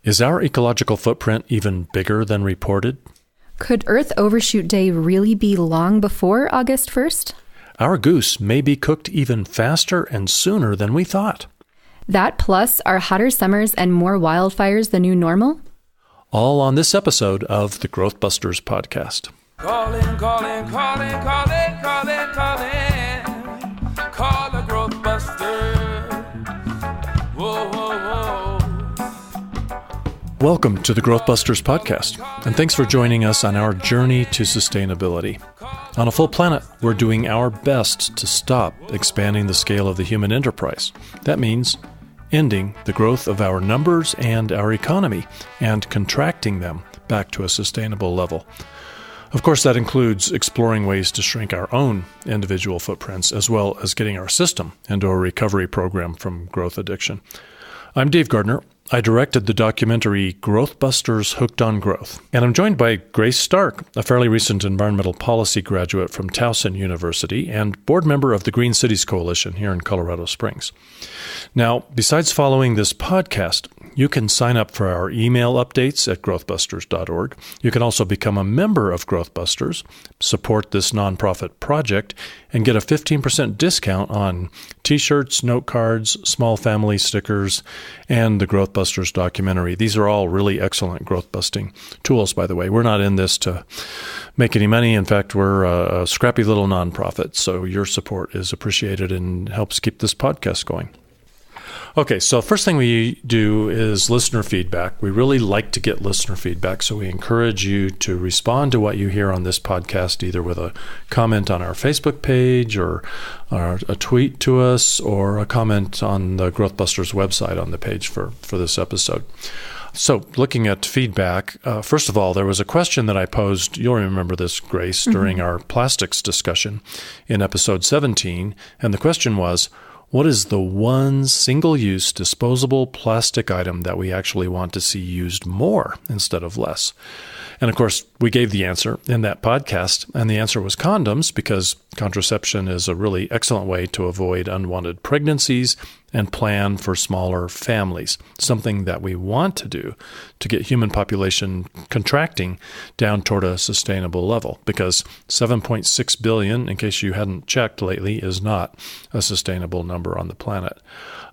Is our ecological footprint even bigger than reported? Could Earth Overshoot Day really be long before August 1st? Our goose may be cooked even faster and sooner than we thought. That plus are hotter summers and more wildfires the new normal? All on this episode of the GrowthBusters podcast. Calling. Call the GrowthBusters. Whoa. Welcome to the GrowthBusters podcast, and thanks for joining us on our journey to sustainability. On a full planet, we're doing our best to stop expanding the scale of the human enterprise. That means ending the growth of our numbers and our economy, and contracting them back to a sustainable level. Of course, that includes exploring ways to shrink our own individual footprints, as well as getting our system into a recovery program from growth addiction. I'm Dave Gardner. I directed the documentary GrowthBusters Hooked on Growth, and I'm joined by Grace Stark, a fairly recent environmental policy graduate from Towson University and board member of the Green Cities Coalition here in Colorado Springs. Now, besides following this podcast, you can sign up for our email updates at growthbusters.org. You can also become a member of GrowthBusters, support this nonprofit project, and get a 15% discount on t-shirts, note cards, small family stickers, and the GrowthBusters documentary. These are all really excellent growth-busting tools, by the way. We're not in this to make any money. In fact, we're a scrappy little nonprofit, so your support is appreciated and helps keep this podcast going. Okay, so first thing we do is listener feedback. We really like to get listener feedback, so we encourage you to respond to what you hear on this podcast, either with a comment on our Facebook page or a tweet to us or a comment on the GrowthBusters website on the page for this episode. So looking at feedback, first of all, there was a question that I posed, you'll remember this, Grace, during our plastics discussion in episode 17, and the question was, what is the one single-use disposable plastic item that we actually want to see used more instead of less? And of course, we gave the answer in that podcast, and the answer was condoms, because contraception is a really excellent way to avoid unwanted pregnancies and plan for smaller families, something that we want to do to get human population contracting down toward a sustainable level, because 7.6 billion, in case you hadn't checked lately, is not a sustainable number on the planet.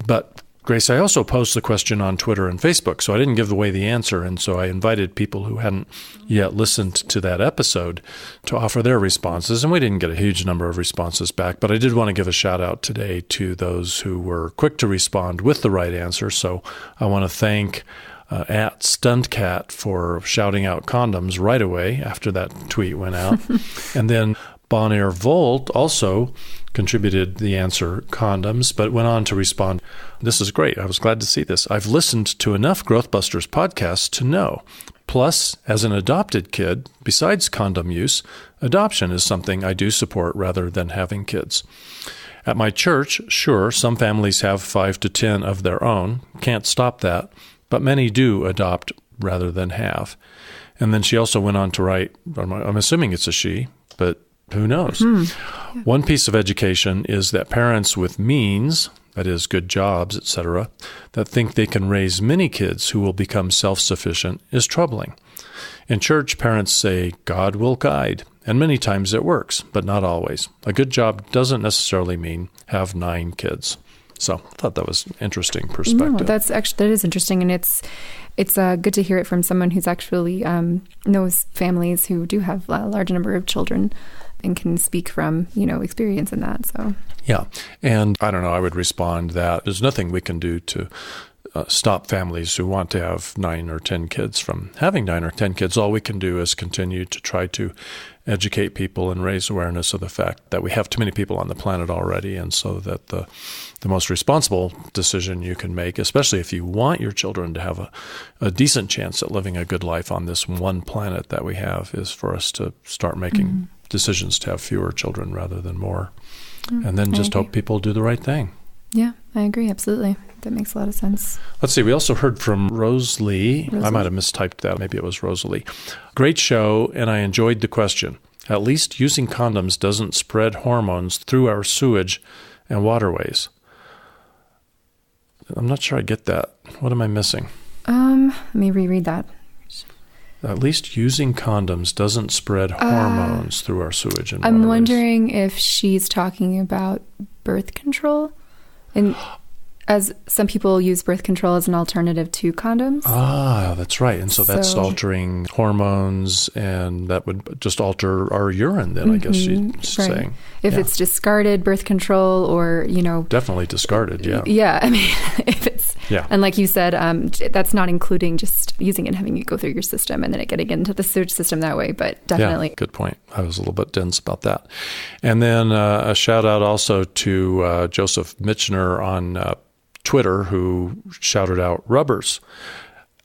But Grace, I also posed the question on Twitter and Facebook, so I didn't give away the answer, and so I invited people who hadn't yet listened to that episode to offer their responses, and we didn't get a huge number of responses back, but I did want to give a shout out today to those who were quick to respond with the right answer, so I want to thank at Stuntcat for shouting out condoms right away after that tweet went out, and then Bon Air Volt also contributed the answer condoms, but went on to respond, "This is great. I was glad to see this. I've listened to enough GrowthBusters podcasts to know. Plus, as an adopted kid, besides condom use, adoption is something I do support rather than having kids. At my church, sure, some families have 5 to 10 of their own. Can't stop that, but many do adopt rather than have." And then she also went on to write, I'm assuming it's a she, but who knows? One piece of education is that parents with means, that is, good jobs, etc., that think they can raise many kids who will become self-sufficient is troubling. In church, parents say, God will guide, and many times it works, but not always. A good job doesn't necessarily mean have 9 kids. So I thought that was an interesting perspective. No, that is interesting, and it's good to hear it from someone who's actually knows families who do have a large number of children and can speak from, experience in that. So yeah, and I don't know, I would respond that there's nothing we can do to stop families who want to have 9 or 10 kids from having 9 or 10 kids. All we can do is continue to try to educate people and raise awareness of the fact that we have too many people on the planet already, and so that the most responsible decision you can make, especially if you want your children to have a decent chance at living a good life on this one planet that we have, is for us to start making decisions to have fewer children rather than more, and then just hope people do the right thing. Yeah, I agree. Absolutely. That makes a lot of sense. Let's see. We also heard from Rose Lee. I might have mistyped that. Maybe it was Rosalie. Great show, and I enjoyed the question. At least using condoms doesn't spread hormones through our sewage and waterways. I'm not sure I get that. What am I missing? Let me reread that. At least using condoms doesn't spread hormones through our sewage and I'm waterways. wondering if she's talking about birth control, and as some people use birth control as an alternative to condoms. Ah, that's right. And so that's altering hormones, and that would just alter our urine then, I guess she's saying. If it's discarded birth control, or, Definitely discarded, yeah. Yeah, I mean, if it's... Yeah. And like you said, that's not including just using it and having it go through your system and then it getting into the sewage system that way, but definitely. Yeah, good point. I was a little bit dense about that. And then a shout out also to Joseph Mitchner on Twitter, who shouted out rubbers.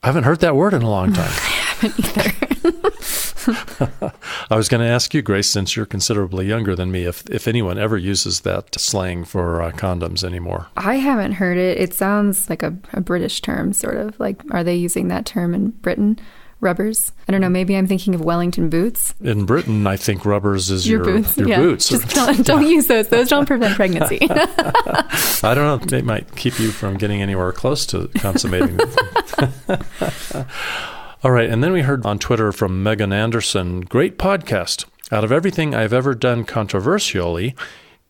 I haven't heard that word in a long time. I haven't either. I was going to ask you, Grace, since you're considerably younger than me, if anyone ever uses that slang for condoms anymore. I haven't heard it. It sounds like a British term, sort of. Like, are they using that term in Britain? Rubbers? I don't know. Maybe I'm thinking of Wellington boots. In Britain, I think rubbers is your boots. Your boots. Just don't use those. Those don't prevent pregnancy. I don't know. They might keep you from getting anywhere close to consummating. All right. And then we heard on Twitter from Megan Anderson, great podcast. Out of everything I've ever done controversially,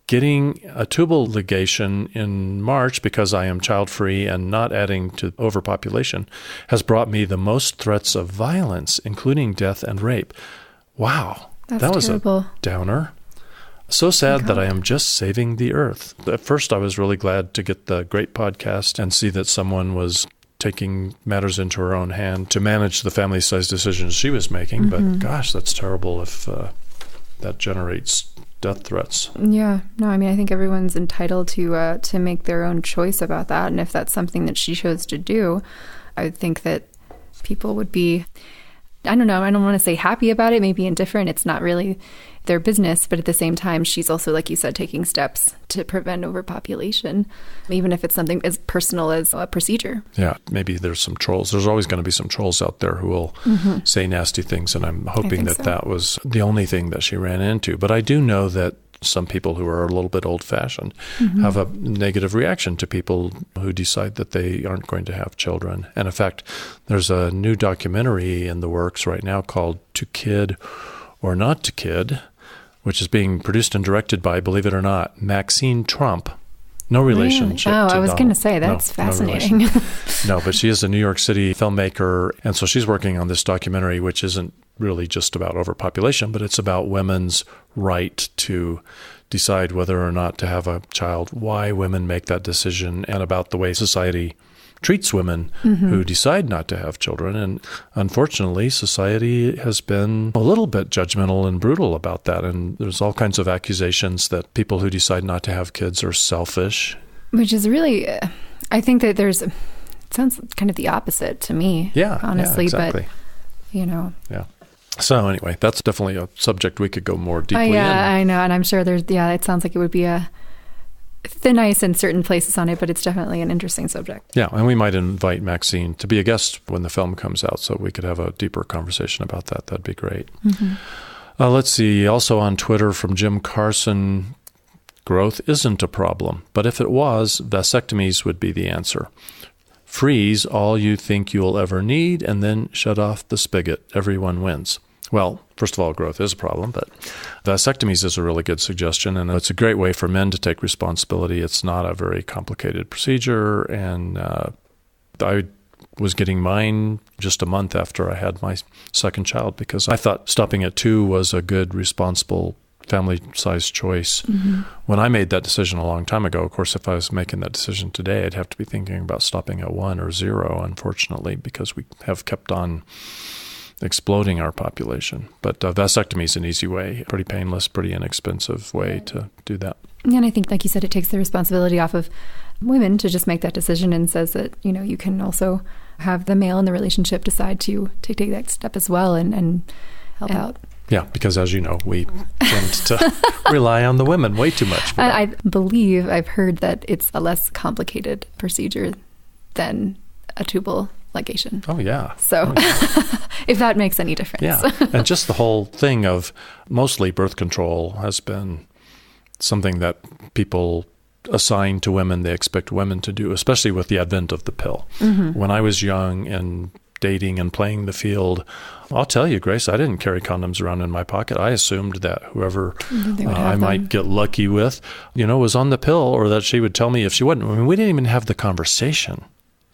getting a tubal ligation in March because I am child-free and not adding to overpopulation has brought me the most threats of violence, including death and rape. Wow. That was terrible. A downer. So sad that I am just saving the earth. At first, I was really glad to get the great podcast and see that someone was taking matters into her own hand to manage the family-size decisions she was making. But gosh, that's terrible if that generates death threats. Yeah. No, I mean, I think everyone's entitled to make their own choice about that. And if that's something that she chose to do, I would think that people would be, I don't know, I don't want to say happy about it, maybe indifferent. It's not really their business. But at the same time, she's also, like you said, taking steps to prevent overpopulation, even if it's something as personal as a procedure. Yeah, maybe there's some trolls. There's always going to be some trolls out there who will say nasty things, and I'm hoping that was the only thing that she ran into. But I do know that some people who are a little bit old-fashioned have a negative reaction to people who decide that they aren't going to have children. And in fact, there's a new documentary in the works right now called To Kid or Not to Kid, which is being produced and directed by, believe it or not, Maxine Trump. No relationship. Really? To I was going to say, that's fascinating. No, but she is a New York City filmmaker, and so she's working on this documentary, which isn't really just about overpopulation, but it's about women's right to decide whether or not to have a child, why women make that decision, and about the way society treats women who decide not to have children. And unfortunately, society has been a little bit judgmental and brutal about that. And there's all kinds of accusations that people who decide not to have kids are selfish. Which is really, I think that it sounds kind of the opposite to me, honestly. Yeah, exactly. But, Yeah. So anyway, that's definitely a subject we could go more deeply in. Yeah, I know. And I'm sure it sounds like it would be a thin ice in certain places on it, but it's definitely an interesting subject. Yeah, and we might invite Maxine to be a guest when the film comes out so we could have a deeper conversation about that. That'd be great. Let's see. Also on Twitter from Jim Carson, growth isn't a problem, but if it was, vasectomies would be the answer. Freeze all you think you'll ever need and then shut off the spigot. Everyone wins. Well, first of all, growth is a problem, but vasectomies is a really good suggestion, and it's a great way for men to take responsibility. It's not a very complicated procedure, and I was getting mine just a month after I had my second child because I thought stopping at 2 was a good, responsible family-sized choice. When I made that decision a long time ago, of course, if I was making that decision today, I'd have to be thinking about stopping at 1 or 0, unfortunately, because we have kept on exploding our population. But vasectomy is an easy way, pretty painless, pretty inexpensive way to do that. And I think, like you said, it takes the responsibility off of women to just make that decision and says that, you can also have the male in the relationship decide to take that step as well and help out. Yeah, because as you know, we tend to rely on the women way too much. I believe I've heard that it's a less complicated procedure than a tubal ligation. Oh, yeah. So if that makes any difference. Yeah. And just the whole thing of mostly birth control has been something that people assign to women, they expect women to do, especially with the advent of the pill. When I was young and dating and playing the field, I'll tell you, Grace, I didn't carry condoms around in my pocket. I assumed that whoever I might get lucky with, was on the pill, or that she would tell me if she wasn't. I mean, we didn't even have the conversation.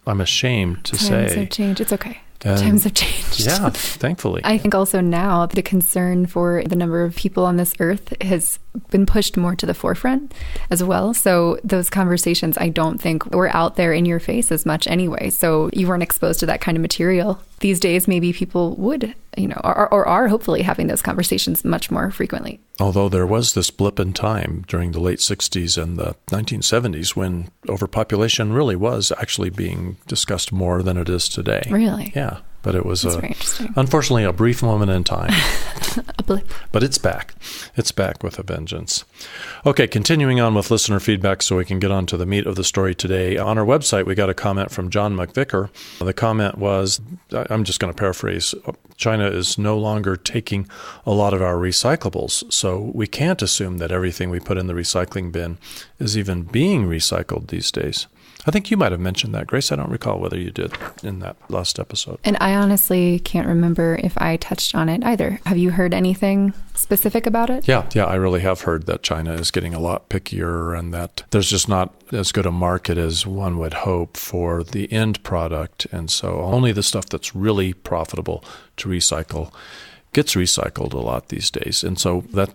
I'm ashamed to say. Times have changed. It's okay. Times have changed. Yeah, thankfully. I think also now the concern for the number of people on this earth has been pushed more to the forefront as well. So those conversations, I don't think were out there in your face as much anyway. So you weren't exposed to that kind of material. These days, maybe people would, or are hopefully having those conversations much more frequently. Although there was this blip in time during the late 60s and the 1970s when overpopulation really was actually being discussed more than it is today. Really? Yeah. But it was, unfortunately, a brief moment in time. A blip. But it's back. It's back with a vengeance. Okay, continuing on with listener feedback so we can get on to the meat of the story today. On our website, we got a comment from John McVicker. The comment was, I'm just going to paraphrase, China is no longer taking a lot of our recyclables, so we can't assume that everything we put in the recycling bin is even being recycled these days. I think you might have mentioned that, Grace. I don't recall whether you did in that last episode. And I honestly can't remember if I touched on it either. Have you heard anything specific about it? Yeah, I really have heard that China is getting a lot pickier and that there's just not as good a market as one would hope for the end product. And so only the stuff that's really profitable to recycle gets recycled a lot these days. And so that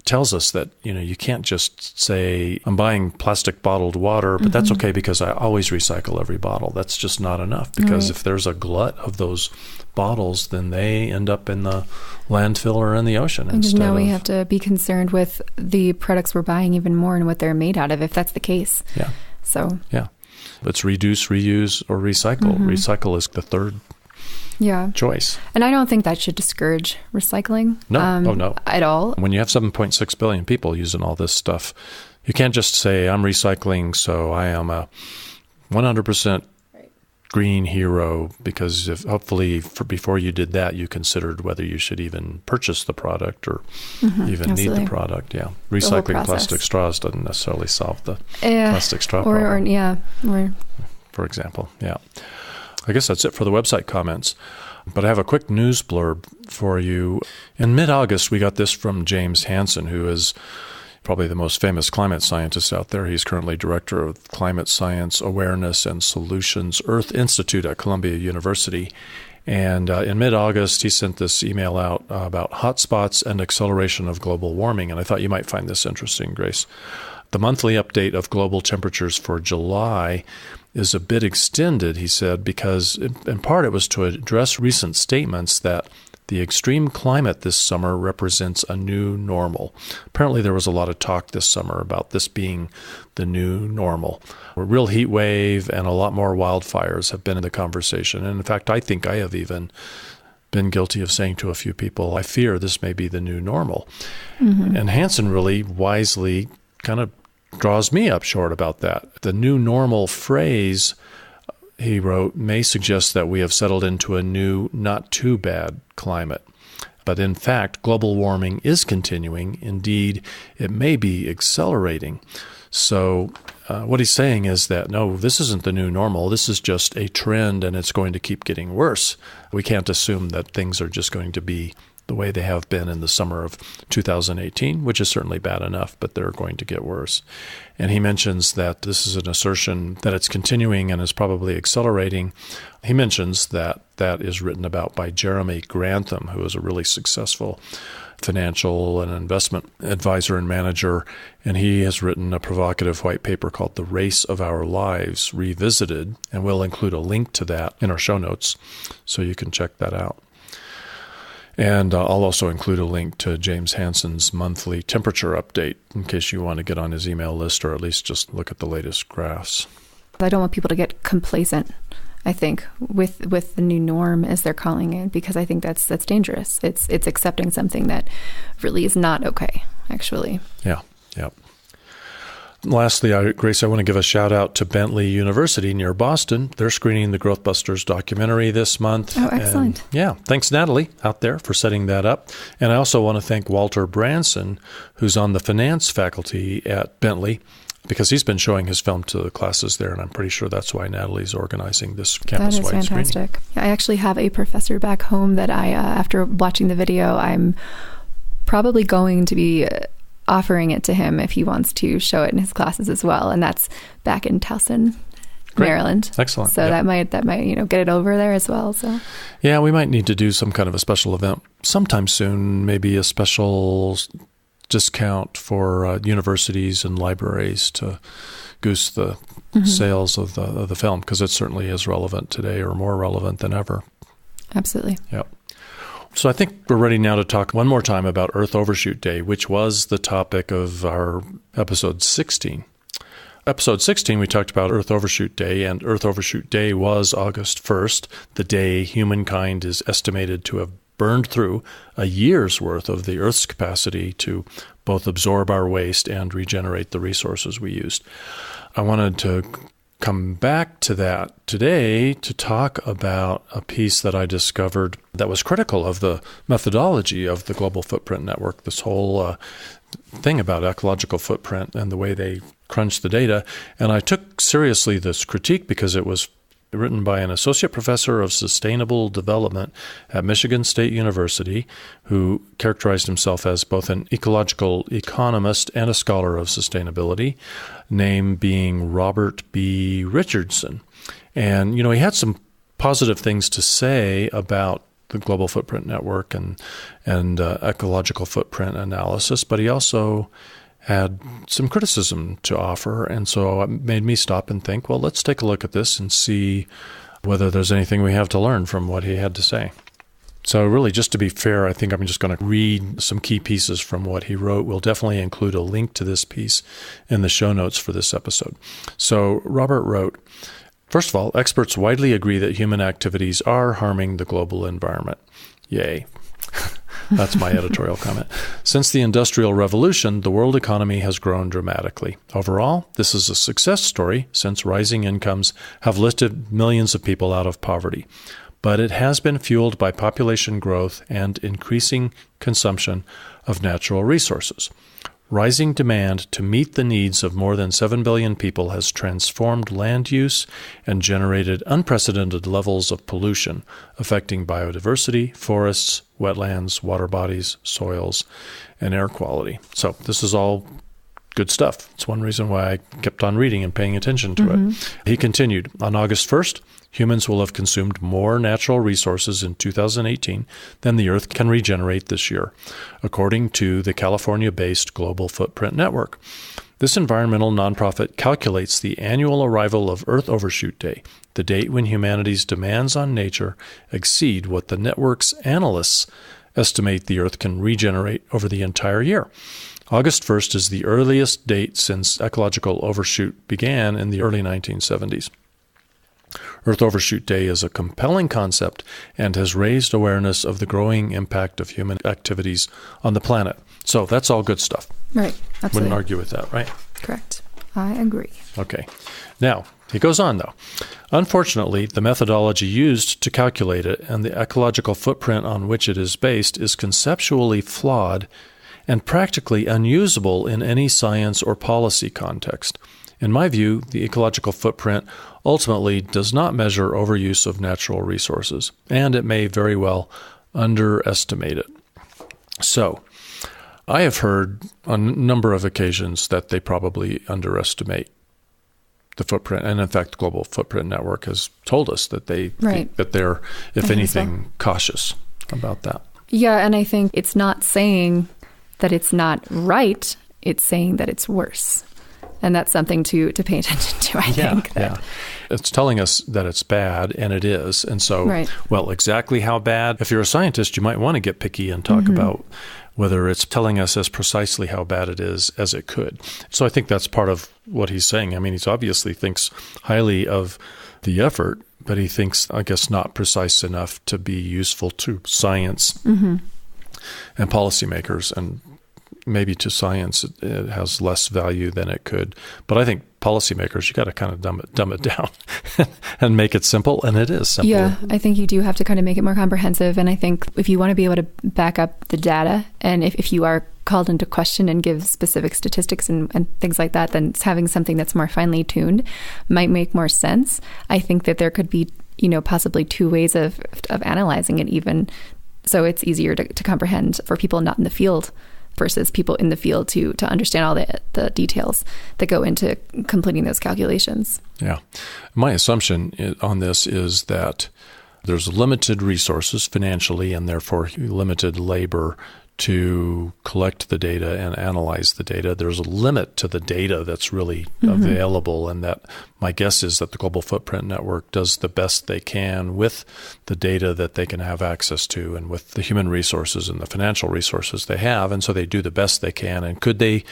tells us that, you can't just say, I'm buying plastic bottled water, but that's okay because I always recycle every bottle. That's just not enough, because if there's a glut of those bottles, then they end up in the landfill or in the ocean. And now we have to be concerned with the products we're buying even more and what they're made out of, if that's the case. Yeah. So. Yeah. It's reduce, reuse, or recycle. Recycle is the third choice. And I don't think that should discourage recycling. No, no. At all. When you have 7.6 billion people using all this stuff, you can't just say, I'm recycling, so I am a 100% green hero, because hopefully before you did that, you considered whether you should even purchase the product or even need the product. Yeah. Recycling plastic straws doesn't necessarily solve the plastic straw problem. For example. Yeah. I guess that's it for the website comments. But I have a quick news blurb for you. In mid-August, we got this from James Hansen, who is probably the most famous climate scientist out there. He's currently director of Climate Science Awareness and Solutions Earth Institute at Columbia University. And in mid-August, he sent this email out about hotspots and acceleration of global warming. And I thought you might find this interesting, Grace. The monthly update of global temperatures for July is a bit extended, he said, because in part it was to address recent statements that the extreme climate this summer represents a new normal. Apparently there was a lot of talk this summer about this being the new normal. A real heat wave and a lot more wildfires have been in the conversation. And in fact, I think I have even been guilty of saying to a few people, I fear this may be the new normal. And Hansen really wisely kind of draws me up short about that. The new normal phrase, he wrote, may suggest that we have settled into a new, not too bad climate. But in fact, global warming is continuing. Indeed, it may be accelerating. So what he's saying is that, no, this isn't the new normal. This is just a trend, and it's going to keep getting worse. We can't assume that things are just going to be the way they have been in the summer of 2018, which is certainly bad enough, but they're going to get worse. And he mentions that this is an assertion that it's continuing and is probably accelerating. He mentions that that is written about by Jeremy Grantham, who is a really successful financial and investment advisor and manager, and he has written a provocative white paper called The Race of Our Lives Revisited, and we'll include a link to that in our show notes so you can check that out. And I'll also include a link to James Hansen's monthly temperature update in case you want to get on his email list or at least just look at the latest graphs. I don't want people to get complacent, I think, with the new norm, as they're calling it, because I think that's dangerous. It's accepting something that really is not okay, actually. Yeah. Lastly, Grace, I want to give a shout out to Bentley University near Boston. They're screening the GrowthBusters documentary this month. Oh, excellent. And thanks, Natalie, out there for setting that up. And I also want to thank Walter Branson, who's on the finance faculty at Bentley. because he's been showing his film to the classes there, and I'm pretty sure that's why Natalie's organizing this That campus-wide is fantastic. screening. I actually have a professor back home that after watching the video, I'm probably going to be offering it to him if he wants to show it in his classes as well, and that's back in Towson, Maryland. Excellent. So that might get it over there as well. So yeah, we might need to do some kind of a special event sometime soon, maybe a special discount for universities and libraries to goose the sales of the film, because it certainly is relevant today, or more relevant than ever. absolutely. Yep. So I think we're ready now to talk one more time about Earth Overshoot Day, which was the topic of our episode 16. Episode 16, we talked about Earth Overshoot Day, and Earth Overshoot Day was August 1st, the day humankind is estimated to have burned through a year's worth of the Earth's capacity to both absorb our waste and regenerate the resources we used. I wanted to come back to that today to talk about a piece that I discovered that was critical of the methodology of the Global Footprint Network, this whole thing about ecological footprint and the way they crunch the data. And I took seriously this critique because it was written by an associate professor of sustainable development at Michigan State University, who characterized himself as both an ecological economist and a scholar of sustainability, name being Robert B. Richardson. And, he had some positive things to say about the Global Footprint Network and ecological footprint analysis, but he also had some criticism to offer, and so it made me stop and think, well, let's take a look at this and see whether there's anything we have to learn from what he had to say. So really, just to be fair, I think I'm just going to read some key pieces from what he wrote. We'll definitely include a link to this piece in the show notes for this episode. So Robert wrote, first of all, experts widely agree that human activities are harming the global environment. Yay. That's my editorial comment. Since the Industrial Revolution, the world economy has grown dramatically. Overall, this is a success story since rising incomes have lifted millions of people out of poverty. But it has been fueled by population growth and increasing consumption of natural resources. Rising demand to meet the needs of more than 7 billion people has transformed land use and generated unprecedented levels of pollution, affecting biodiversity, forests, wetlands, water bodies, soils, and air quality. So this is all good stuff. It's one reason why I kept on reading and paying attention to it. He continued, on August 1st, humans will have consumed more natural resources in 2018 than the Earth can regenerate this year, according to the California-based Global Footprint Network. This environmental nonprofit calculates the annual arrival of Earth Overshoot Day, the date when humanity's demands on nature exceed what the network's analysts estimate the Earth can regenerate over the entire year. August 1st is the earliest date since ecological overshoot began in the early 1970s. Earth Overshoot Day is a compelling concept and has raised awareness of the growing impact of human activities on the planet. So that's all good stuff. Right. Absolutely. Wouldn't argue with that, right? Correct. I agree. Okay. Now, he goes on, though. Unfortunately, the methodology used to calculate it and the ecological footprint on which it is based is conceptually flawed and practically unusable in any science or policy context. In my view, the ecological footprint ultimately does not measure overuse of natural resources, and it may very well underestimate it. So, I have heard on a number of occasions that they probably underestimate the footprint, and in fact, the Global Footprint Network has told us that they think that they're, if anything, cautious about that. Yeah, and I think it's not saying that it's not right, it's saying that it's worse. And that's something to pay attention to, I think. Yeah. It's telling us that it's bad, and it is. And so, well, exactly how bad? If you're a scientist, you might want to get picky and talk about whether it's telling us as precisely how bad it is as it could. So I think that's part of what he's saying. I mean, he obviously thinks highly of the effort, but he thinks, I guess, not precise enough to be useful to science and policymakers, and maybe to science it has less value than it could. But I think policymakers, you got to kind of dumb it down and make it simple, and it is simple. Yeah, I think you do have to kind of make it more comprehensive. And I think if you want to be able to back up the data, and if you are called into question and give specific statistics and things like that, then having something that's more finely tuned might make more sense. I think that there could be, possibly two ways of analyzing it even. So it's easier to comprehend for people not in the field versus people in the field to understand all the details that go into completing those calculations. Yeah. My assumption on this is that there's limited resources financially and therefore limited labor to collect the data and analyze the data. There's a limit to the data that's really available, and that my guess is that the Global Footprint Network does the best they can with the data that they can have access to and with the human resources and the financial resources they have, and so they do the best they can. And could they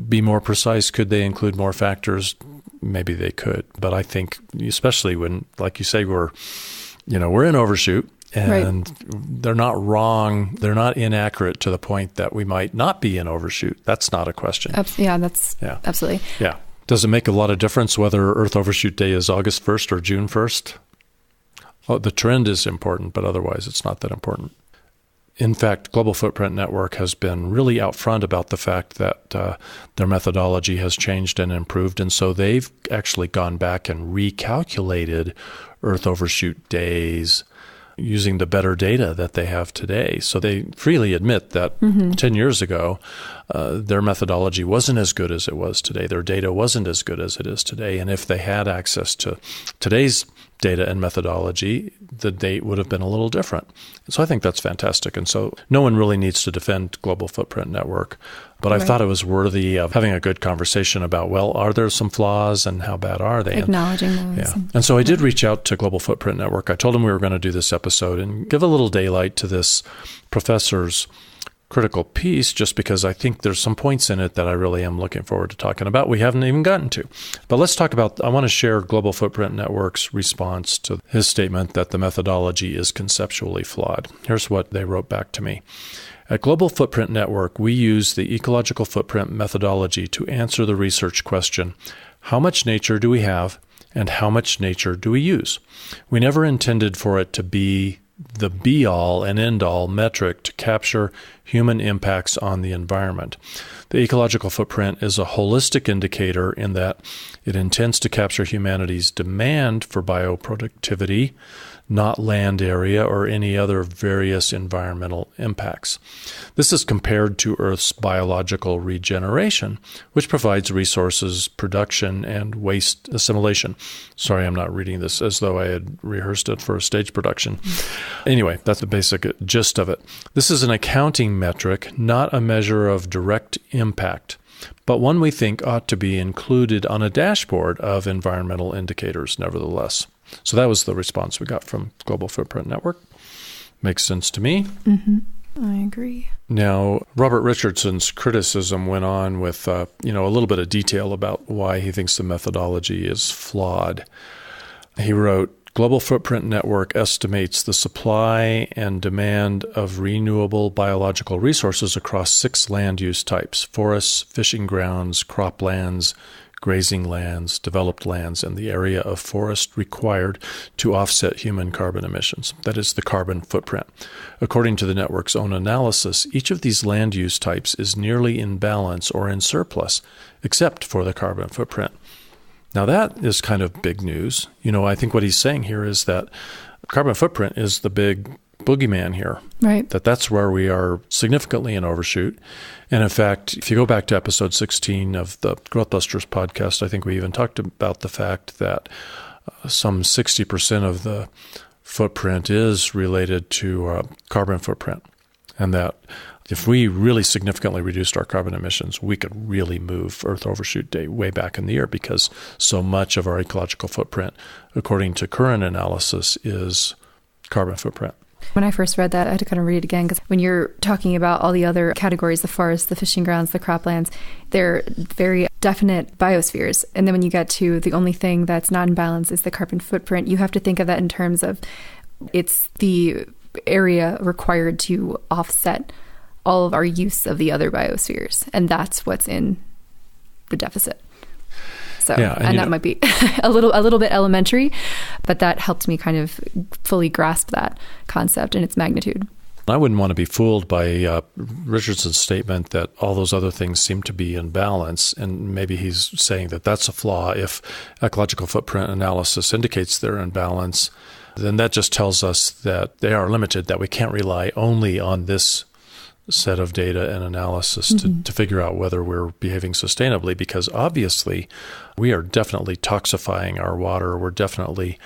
be more precise? Could they include more factors? Maybe they could. But I think, especially when, like you say, we're in overshoot, and they're not wrong. They're not inaccurate to the point that we might not be in overshoot. That's not a question. Absolutely. Yeah. Does it make a lot of difference whether Earth Overshoot Day is August 1st or June 1st? Oh, the trend is important, but otherwise it's not that important. In fact, Global Footprint Network has been really out front about the fact that their methodology has changed and improved, and so they've actually gone back and recalculated Earth Overshoot days using the better data that they have today. So they freely admit that 10 years ago, their methodology wasn't as good as it was today. Their data wasn't as good as it is today. And if they had access to today's data and methodology, the date would have been a little different. So I think that's fantastic. And so no one really needs to defend Global Footprint Network. But I thought it was worthy of having a good conversation about, well, are there some flaws and how bad are they? Acknowledging those. Yeah. And so I did reach out to Global Footprint Network. I told them we were going to do this episode and give a little daylight to this professor's critical piece, just because I think there's some points in it that I really am looking forward to talking about. We haven't even gotten to. But let's talk about, I want to share Global Footprint Network's response to his statement that the methodology is conceptually flawed. Here's what they wrote back to me. At Global Footprint Network, we use the ecological footprint methodology to answer the research question, how much nature do we have and how much nature do we use? We never intended for it to be the be-all and end-all metric to capture human impacts on the environment. The ecological footprint is a holistic indicator in that it intends to capture humanity's demand for bioproductivity, not land area or any other various environmental impacts. This is compared to Earth's biological regeneration, which provides resources, production, and waste assimilation. Sorry, I'm not reading this as though I had rehearsed it for a stage production. Anyway, that's the basic gist of it. This is an accounting metric, not a measure of direct impact, but one we think ought to be included on a dashboard of environmental indicators nevertheless. So that was the response we got from Global Footprint Network. Makes sense to me. I agree. Now, Robert Richardson's criticism went on with a little bit of detail about why he thinks the methodology is flawed. He wrote, Global Footprint Network estimates the supply and demand of renewable biological resources across 6 land use types: forests, fishing grounds, croplands, grazing lands, developed lands, and the area of forest required to offset human carbon emissions. That is the carbon footprint. According to the network's own analysis, each of these land use types is nearly in balance or in surplus, except for the carbon footprint. Now that is kind of big news. I think what he's saying here is that carbon footprint is the big boogeyman here. Right. That's where we are significantly in overshoot. And in fact, if you go back to episode 16 of the GrowthBusters podcast, I think we even talked about the fact that some 60% of the footprint is related to carbon footprint. And that if we really significantly reduced our carbon emissions, we could really move Earth Overshoot Day way back in the year, because so much of our ecological footprint, according to current analysis, is carbon footprint. When I first read that, I had to kind of read it again, because when you're talking about all the other categories, the forests, the fishing grounds, the croplands, they're very definite biospheres. And then when you get to the only thing that's not in balance is the carbon footprint, you have to think of that in terms of it's the area required to offset all of our use of the other biospheres. And that's what's in the deficit. So, yeah, and that might be a little bit elementary, but that helped me kind of fully grasp that concept and its magnitude. I wouldn't want to be fooled by Richardson's statement that all those other things seem to be in balance, and maybe he's saying that that's a flaw. If ecological footprint analysis indicates they're in balance, then that just tells us that they are limited, that we can't rely only on this set of data and analysis to figure out whether we're behaving sustainably, because obviously we are definitely toxifying our water. We're definitely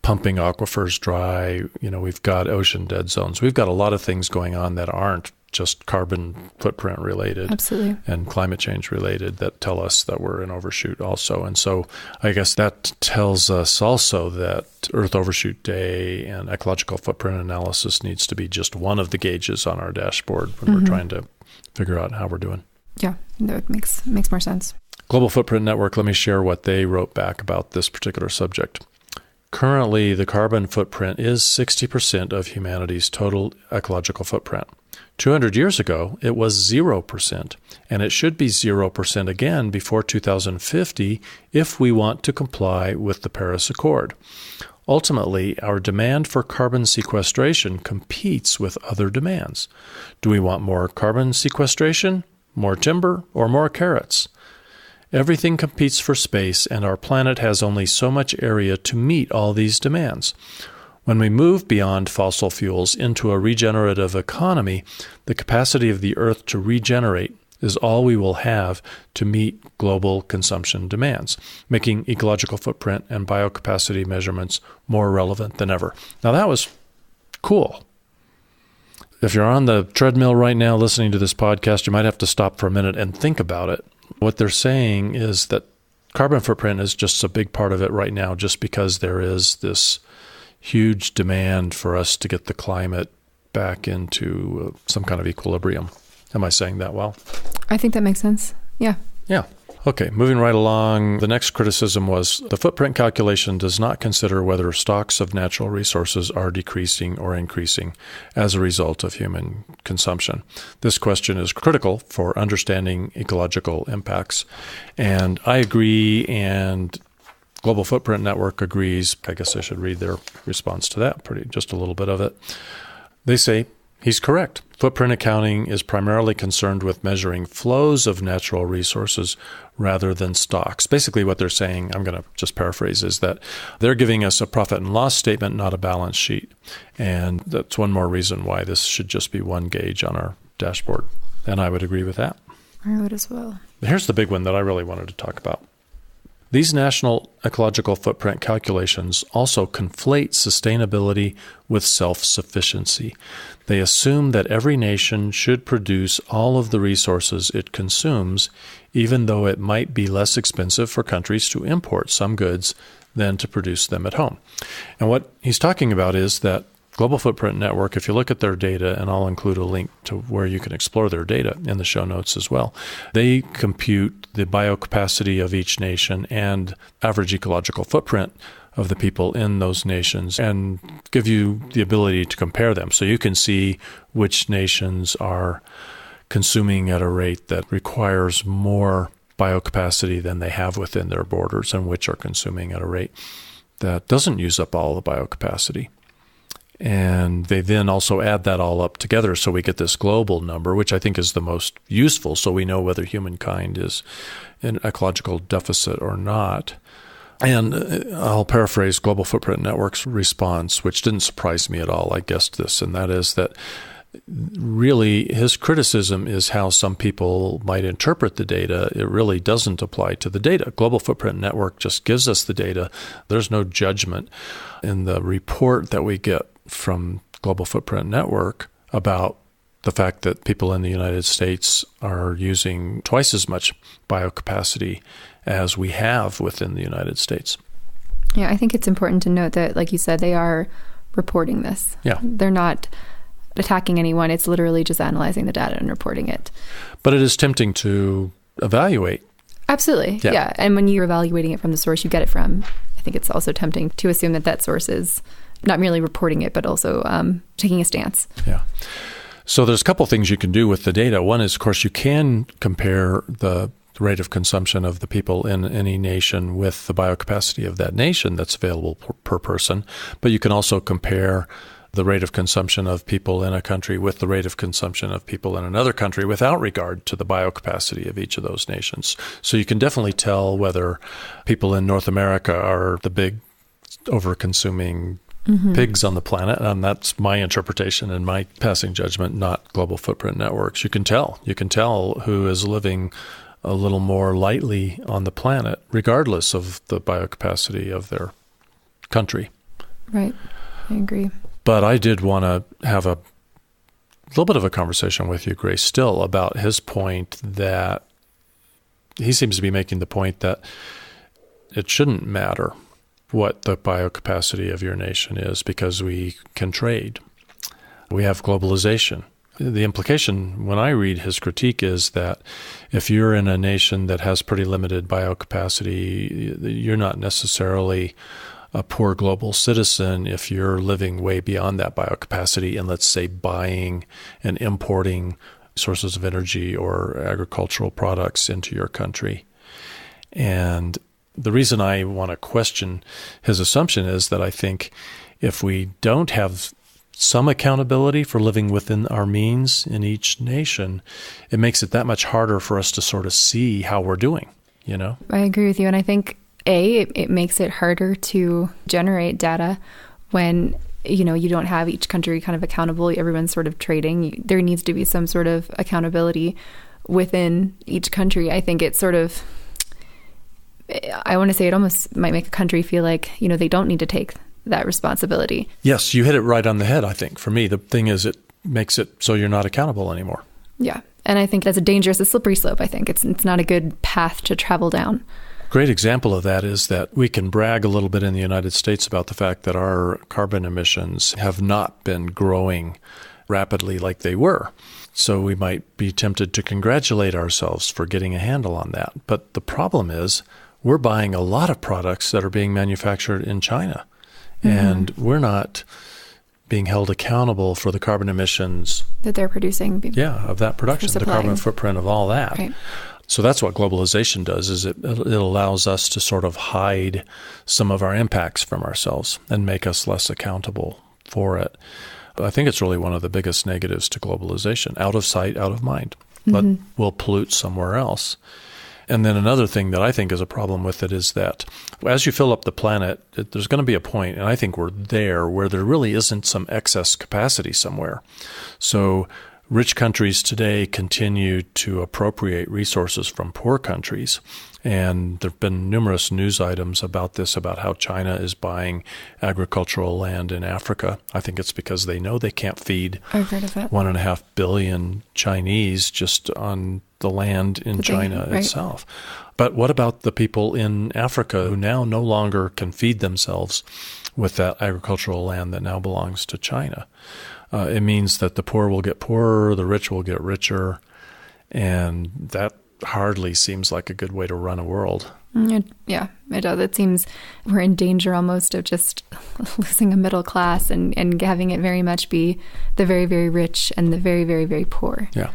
pumping aquifers dry. We've got ocean dead zones. We've got a lot of things going on that aren't just carbon footprint related. Absolutely. And climate change related that tell us that we're in overshoot also. And so I guess that tells us also that Earth Overshoot Day and ecological footprint analysis needs to be just one of the gauges on our dashboard when we're trying to figure out how we're doing. Yeah, that makes more sense. Global Footprint Network, let me share what they wrote back about this particular subject. Currently, the carbon footprint is 60% of humanity's total ecological footprint. 200 years ago, it was 0%, and it should be 0% again before 2050 if we want to comply with the Paris Accord. Ultimately, our demand for carbon sequestration competes with other demands. Do we want more carbon sequestration, more timber, or more carrots? Everything competes for space, and our planet has only so much area to meet all these demands. When we move beyond fossil fuels into a regenerative economy, the capacity of the Earth to regenerate is all we will have to meet global consumption demands, making ecological footprint and biocapacity measurements more relevant than ever. Now, that was cool. If you're on the treadmill right now listening to this podcast, you might have to stop for a minute and think about it. What they're saying is that carbon footprint is just a big part of it right now, just because there is this huge demand for us to get the climate back into some kind of equilibrium. Am I saying that well? I think that makes sense. Yeah. Yeah. Okay, moving right along. The next criticism was the footprint calculation does not consider whether stocks of natural resources are decreasing or increasing as a result of human consumption. This question is critical for understanding ecological impacts. And I agree, and Global Footprint Network agrees. I guess I should read their response to that, just a little bit of it. They say, he's correct. Footprint accounting is primarily concerned with measuring flows of natural resources rather than stocks. Basically what they're saying, I'm going to just paraphrase, is that they're giving us a profit and loss statement, not a balance sheet. And that's one more reason why this should just be one gauge on our dashboard. And I would agree with that. I would as well. Here's the big one that I really wanted to talk about. These national ecological footprint calculations also conflate sustainability with self-sufficiency. They assume that every nation should produce all of the resources it consumes, even though it might be less expensive for countries to import some goods than to produce them at home. And what he's talking about is that Global Footprint Network, if you look at their data, and I'll include a link to where you can explore their data in the show notes as well, they compute the biocapacity of each nation and average ecological footprint of the people in those nations and give you the ability to compare them. So you can see which nations are consuming at a rate that requires more biocapacity than they have within their borders, and which are consuming at a rate that doesn't use up all the biocapacity. And they then also add that all up together, so we get this global number, which I think is the most useful, so we know whether humankind is in ecological deficit or not. And I'll paraphrase Global Footprint Network's response, which didn't surprise me at all. I guessed this, and that is that really his criticism is how some people might interpret the data. It really doesn't apply to the data. Global Footprint Network just gives us the data. There's no judgment in the report that we get from Global Footprint Network about the fact that people in the United States are using twice as much biocapacity as we have within the United States. Yeah, I think it's important to note that, like you said, they are reporting this. Yeah. They're not attacking anyone. It's literally just analyzing the data and reporting it. But it is tempting to evaluate. Absolutely. Yeah. And when you're evaluating it from the source you get it from, I think it's also tempting to assume that that source is not merely reporting it, but also taking a stance. Yeah. So there's a couple things you can do with the data. One is, of course, you can compare the rate of consumption of the people in any nation with the biocapacity of that nation that's available per person. But you can also compare the rate of consumption of people in a country with the rate of consumption of people in another country without regard to the biocapacity of each of those nations. So you can definitely tell whether people in North America are the big over-consuming pigs on the planet, and that's my interpretation and my passing judgment, not global footprint networks. You can tell who is living a little more lightly on the planet, regardless of the biocapacity of their country. Right. I agree. But I did want to have a little bit of a conversation with you, Grace, still about his point that he seems to be making the point that it shouldn't matter what the biocapacity of your nation is because we can trade. We have globalization. The implication when I read his critique is that if you're in a nation that has pretty limited biocapacity, you're not necessarily a poor global citizen if you're living way beyond that biocapacity and, let's say, buying and importing sources of energy or agricultural products into your country. And the reason I want to question his assumption is that I think if we don't have some accountability for living within our means in each nation, it makes it that much harder for us to sort of see how we're doing, you know? I agree with you. And I think, it makes it harder to generate data when, you don't have each country kind of accountable. Everyone's sort of trading. There needs to be some sort of accountability within each country. I think it's sort of, I want to say it almost might make a country feel like, they don't need to take that responsibility. Yes, you hit it right on the head, I think. For me, the thing is it makes it so you're not accountable anymore. Yeah. And I think that's a slippery slope, I think. It's not a good path to travel down. Great example of that is that we can brag a little bit in the United States about the fact that our carbon emissions have not been growing rapidly like they were. So we might be tempted to congratulate ourselves for getting a handle on that. But the problem is we're buying a lot of products that are being manufactured in China. And we're not being held accountable for the carbon emissions that they're producing. Of that production, the carbon footprint of all that. Right. So that's what globalization does, is it allows us to sort of hide some of our impacts from ourselves and make us less accountable for it. But I think it's really one of the biggest negatives to globalization. Out of sight, out of mind. But we'll pollute somewhere else. And then another thing that I think is a problem with it is that as you fill up the planet, there's going to be a point, and I think we're there, where there really isn't some excess capacity somewhere. So rich countries today continue to appropriate resources from poor countries. And there have been numerous news items about this, about how China is buying agricultural land in Africa. I think it's because they know they can't feed 1.5 billion Chinese just on the land in China itself. But what about the people in Africa who now no longer can feed themselves with that agricultural land that now belongs to China? It means that the poor will get poorer, the rich will get richer, and that hardly seems like a good way to run a world. Yeah, it does. It seems we're in danger almost of just losing a middle class and having it very much be the very, very rich and the very, very, very poor. Yeah.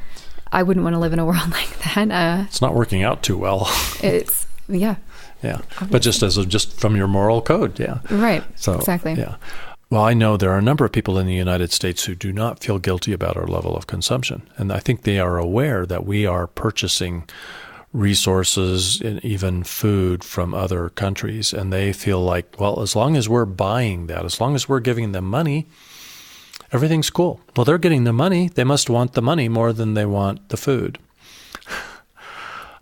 I wouldn't want to live in a world like that. It's not working out too well. It's, yeah. Yeah. Obviously. But just from your moral code, yeah. Right. So, exactly. Yeah. Well, I know there are a number of people in the United States who do not feel guilty about our level of consumption. And I think they are aware that we are purchasing resources and even food from other countries. And they feel like, well, as long as we're buying that, as long as we're giving them money, everything's cool. Well, they're getting the money. They must want the money more than they want the food.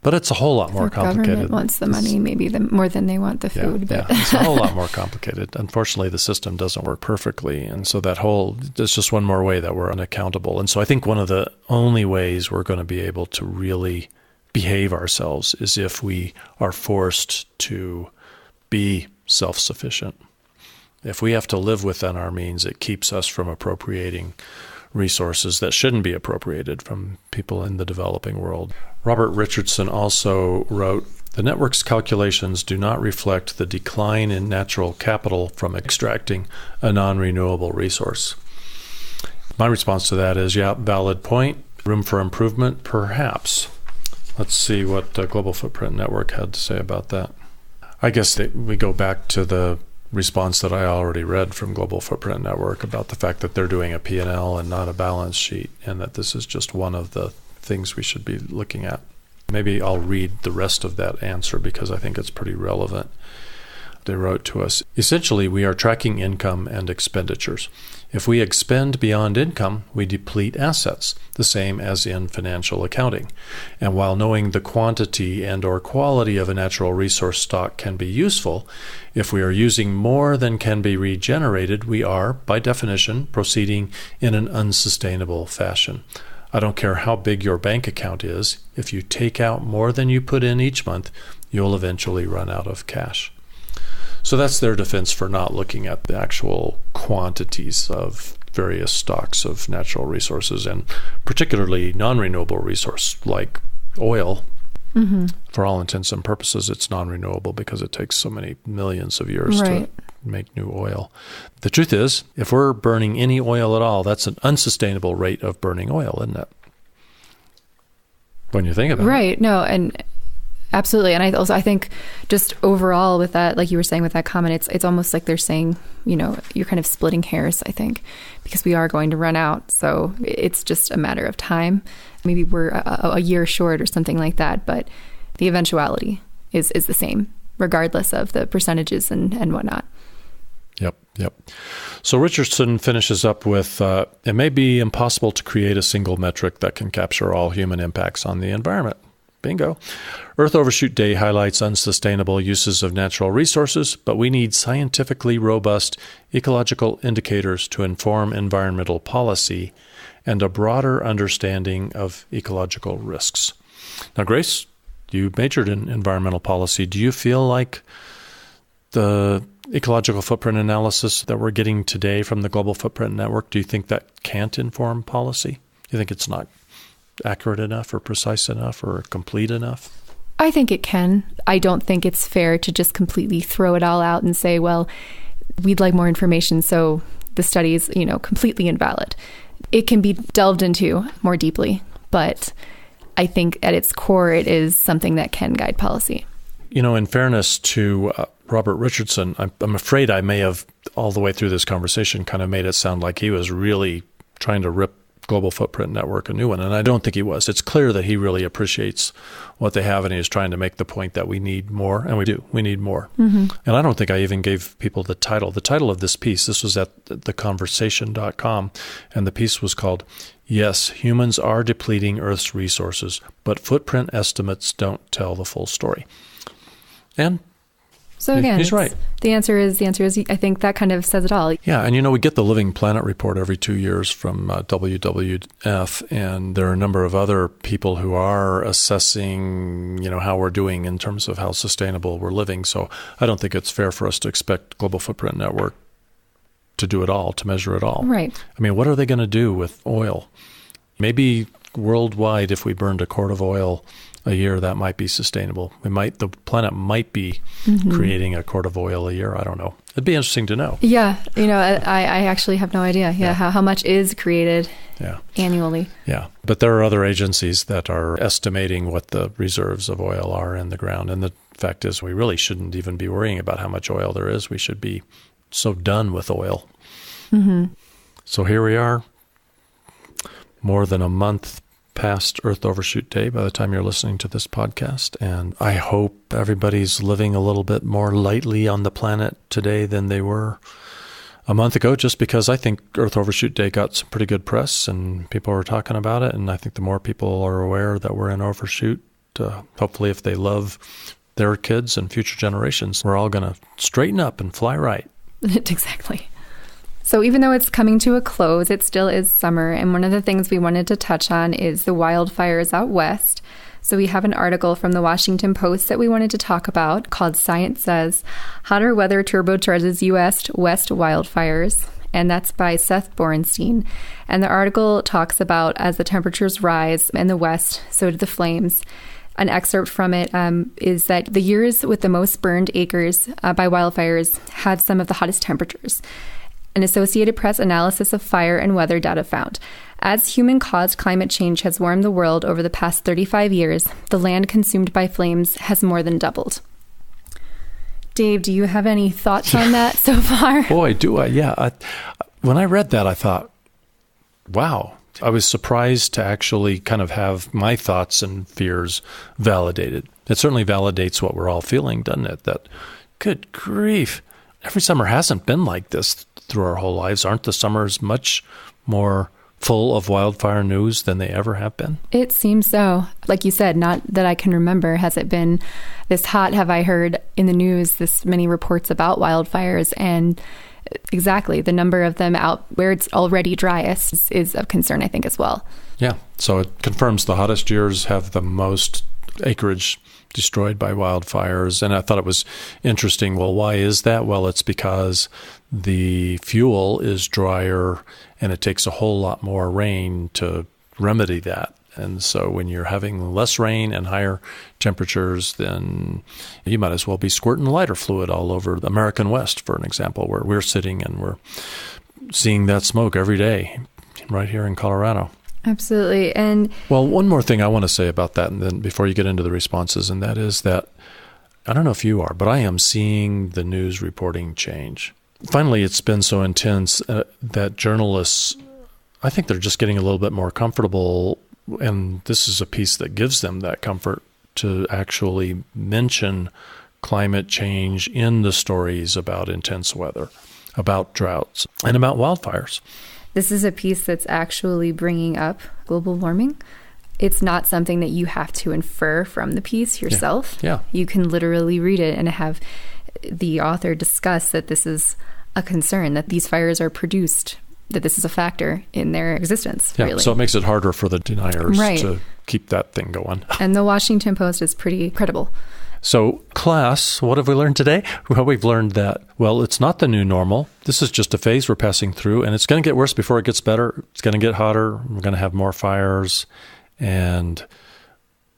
But it's a whole lot more complicated. The government wants the money maybe more than they want the food. Yeah, it's a whole lot more complicated. Unfortunately, the system doesn't work perfectly. And so there's just one more way that we're unaccountable. And so I think one of the only ways we're going to be able to really behave ourselves is if we are forced to be self-sufficient. If we have to live within our means, it keeps us from appropriating resources that shouldn't be appropriated from people in the developing world. Robert Richardson also wrote, "The network's calculations do not reflect the decline in natural capital from extracting a non-renewable resource." My response to that is, yeah, valid point. Room for improvement, perhaps. Let's see what Global Footprint Network had to say about that. I guess we go back to the response that I already read from Global Footprint Network about the fact that they're doing a P&L and not a balance sheet, and that this is just one of the things we should be looking at. Maybe I'll read the rest of that answer because I think it's pretty relevant. They wrote to us, essentially, we are tracking income and expenditures. If we expend beyond income, we deplete assets, the same as in financial accounting. And while knowing the quantity and or quality of a natural resource stock can be useful, if we are using more than can be regenerated, we are, by definition, proceeding in an unsustainable fashion. I don't care how big your bank account is, if you take out more than you put in each month, you'll eventually run out of cash. So that's their defense for not looking at the actual quantities of various stocks of natural resources, and particularly non-renewable resource like oil. Mm-hmm. For all intents and purposes, it's non-renewable because it takes so many millions of years to make new oil. The truth is, if we're burning any oil at all, that's an unsustainable rate of burning oil, isn't it? When you think about it. Right. No, and absolutely. And I think just overall with that, like you were saying with that comment, it's almost like they're saying, you're kind of splitting hairs, I think, because we are going to run out. So it's just a matter of time. Maybe we're a year short or something like that, but the eventuality is the same, regardless of the percentages and whatnot. Yep. So Richardson finishes up with, it may be impossible to create a single metric that can capture all human impacts on the environment. Bingo. Earth Overshoot Day highlights unsustainable uses of natural resources, but we need scientifically robust ecological indicators to inform environmental policy and a broader understanding of ecological risks. Now, Grace, you majored in environmental policy. Do you feel like the ecological footprint analysis that we're getting today from the Global Footprint Network, do you think that can't inform policy? Do you think it's not accurate enough or precise enough or complete enough? I think it can. I don't think it's fair to just completely throw it all out and say, well, we'd like more information, so the study is, completely invalid. It can be delved into more deeply, but I think at its core, it is something that can guide policy. In fairness to Robert Richardson, I'm afraid I may have, all the way through this conversation, kind of made it sound like he was really trying to rip Global Footprint Network a new one, and I don't think he was. It's clear that he really appreciates what they have, and he's trying to make the point that we need more, and we do. We need more. Mm-hmm. And I don't think I even gave people the title. The title of this piece, this was at theconversation.com, and the piece was called, Yes, Humans Are Depleting Earth's Resources, but Footprint Estimates Don't Tell the Full Story. And so again, he's right. The answer is, I think that kind of says it all. Yeah, and we get the Living Planet report every 2 years from WWF, and there are a number of other people who are assessing, how we're doing in terms of how sustainable we're living. So I don't think it's fair for us to expect Global Footprint Network to do it all, to measure it all. Right. I mean, what are they going to do with oil? Maybe worldwide, if we burned a quart of oil a year, that might be sustainable. The planet might be creating a quart of oil a year. I don't know. It'd be interesting to know. Yeah. I actually have no idea. Yeah. How much is created annually. Yeah. But there are other agencies that are estimating what the reserves of oil are in the ground. And the fact is, we really shouldn't even be worrying about how much oil there is. We should be so done with oil. Mm-hmm. So here we are, more than a month past Earth Overshoot Day by the time you're listening to this podcast. And I hope everybody's living a little bit more lightly on the planet today than they were a month ago, just because I think Earth Overshoot Day got some pretty good press and people were talking about it. And I think the more people are aware that we're in overshoot, hopefully if they love their kids and future generations, we're all going to straighten up and fly right. Exactly. So even though it's coming to a close, it still is summer. And one of the things we wanted to touch on is the wildfires out west. So we have an article from the Washington Post that we wanted to talk about called Science Says, Hotter Weather Turbocharges U.S. West Wildfires. And that's by Seth Borenstein. And the article talks about as the temperatures rise in the west, so do the flames. An excerpt from it is that the years with the most burned acres by wildfires had some of the hottest temperatures. An Associated Press analysis of fire and weather data found. As human-caused climate change has warmed the world over the past 35 years, the land consumed by flames has more than doubled. Dave, do you have any thoughts on that so far? Boy, do I. Yeah. When I read that, I thought, wow. I was surprised to actually kind of have my thoughts and fears validated. It certainly validates what we're all feeling, doesn't it? That, good grief, every summer hasn't been like this through our whole lives. Aren't the summers much more full of wildfire news than they ever have been? It seems so. Like you said, not that I can remember. Has it been this hot? Have I heard in the news this many reports about wildfires? And exactly, the number of them out where it's already driest is of concern, I think, as well. Yeah, so it confirms the hottest years have the most acreage destroyed by wildfires. And I thought it was interesting. Well, why is that? Well, it's because the fuel is drier and it takes a whole lot more rain to remedy that. And so when you're having less rain and higher temperatures, then you might as well be squirting lighter fluid all over the American West, for an example, where we're sitting and we're seeing that smoke every day right here in Colorado. Absolutely. And well, one more thing I want to say about that, and then before you get into the responses, and that is that I don't know if you are, but I am seeing the news reporting change. Finally, it's been so intense that journalists, I think they're just getting a little bit more comfortable. And this is a piece that gives them that comfort to actually mention climate change in the stories about intense weather, about droughts, and about wildfires. This is a piece that's actually bringing up global warming. It's not something that you have to infer from the piece yourself. Yeah. You can literally read it and have the author discuss that this is a concern, that these fires are produced, that this is a factor in their existence. Yeah, really. So it makes it harder for the deniers right. to keep that thing going. And the Washington Post is pretty credible. So class, what have we learned today? Well, we've learned that, well, it's not the new normal. This is just a phase we're passing through, and it's going to get worse before it gets better. It's going to get hotter. We're going to have more fires, and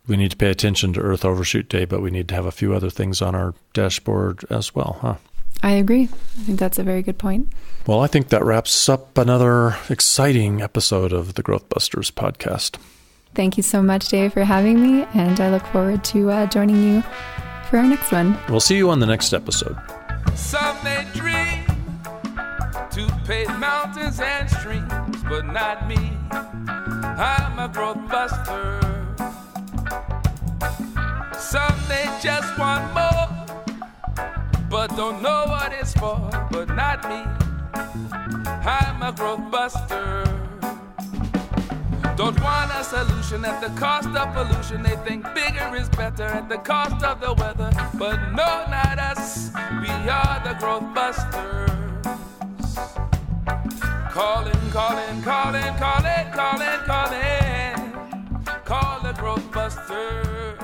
we need to pay attention to Earth Overshoot Day, but we need to have a few other things on our dashboard as well, huh? I agree. I think that's a very good point. Well, I think that wraps up another exciting episode of the GrowthBusters podcast. Thank you so much, Dave, for having me, and I look forward to joining you for our next one. We'll see you on the next episode. Some may dream to pave mountains and streams, but not me. I'm a growth buster. Some they just want more, but don't know what it's for, but not me. I'm a growth buster. Don't want a solution at the cost of pollution. They think bigger is better at the cost of the weather. But no, not us. We are the growth busters. Calling, calling, calling, calling, calling, calling. Call the growth busters.